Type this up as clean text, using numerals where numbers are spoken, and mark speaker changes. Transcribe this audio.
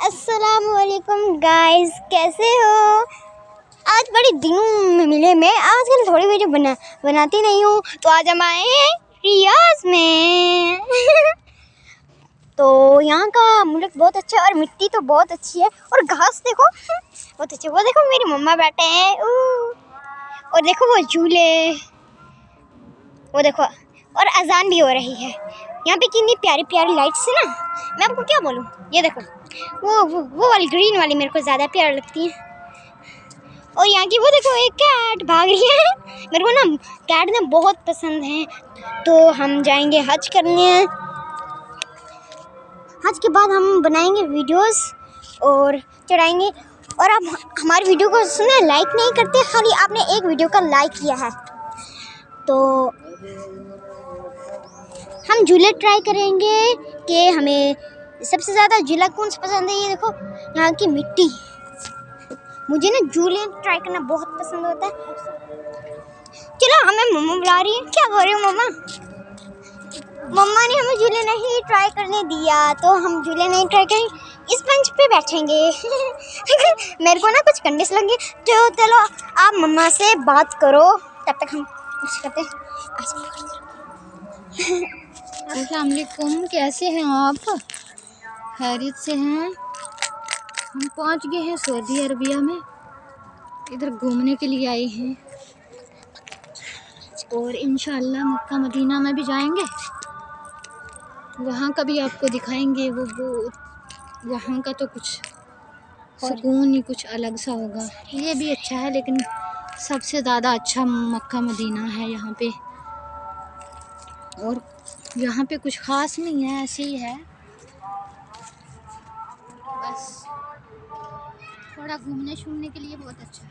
Speaker 1: अस्सलामुअलैकुम गाइस, कैसे हो? आज बड़े दिनों में मिले। मैं आजकल थोड़ी वीडियो बनाती नहीं हूँ, तो आज हम आए हैं रियाज में। तो यहाँ का मुल्क बहुत अच्छा है और मिट्टी तो बहुत अच्छी है और घास देखो बहुत अच्छी। वो देखो मेरी मम्मा बैठे हैं और देखो वो झूले, वो देखो, और अजान भी हो रही है। यहाँ पे कितनी प्यारी प्यारी लाइट्स है ना, मैं आपको क्या बोलूँ। ये देखो वो वाली ग्रीन वाली मेरे को ज़्यादा प्यारी लगती है। और यहाँ की वो देखो एक कैट भाग रही है। मेरे को ना कैट ना बहुत पसंद है। तो हम जाएंगे हज करने। हज के बाद हम बनाएंगे वीडियोस और चढ़ाएंगे। और आप हमारी वीडियो को सुने लाइक नहीं करते, खाली आपने एक वीडियो का लाइक किया है। तो हम झूले ट्राई करेंगे कि हमें सबसे ज़्यादा झूला कौन सा पसंद है। ये देखो यहाँ की मिट्टी, मुझे ना झूले ट्राई करना बहुत पसंद होता है। चलो, हमें मम्मा बुला रही है। क्या बोल रही हो मम्मा? मम्मा ने हमें झूले नहीं ट्राई करने दिया, तो हम झूले नहीं ट्राई करेंगे, इस बेंच पे बैठेंगे। मेरे को ना कुछ कंडीश लगी, तो चलो आप मम्मा से बात करो, तब तक हम कुछ करते हैं।
Speaker 2: अस्सलाम वालेकुम, कैसे हैं आप? खैरियत से हैं? हम पहुंच गए हैं सऊदी अरबिया में, इधर घूमने के लिए आए हैं और इंशाअल्लाह मक्का मदीना में भी जाएंगे, वहाँ का भी आपको दिखाएंगे। वो वहाँ का तो कुछ सुकून ही कुछ अलग सा होगा। ये भी अच्छा है, लेकिन सबसे ज़्यादा अच्छा मक्का मदीना है यहाँ पे। और यहाँ पे कुछ ख़ास नहीं है, ऐसे ही है, बस थोड़ा घूमने शूमने के लिए बहुत अच्छा है।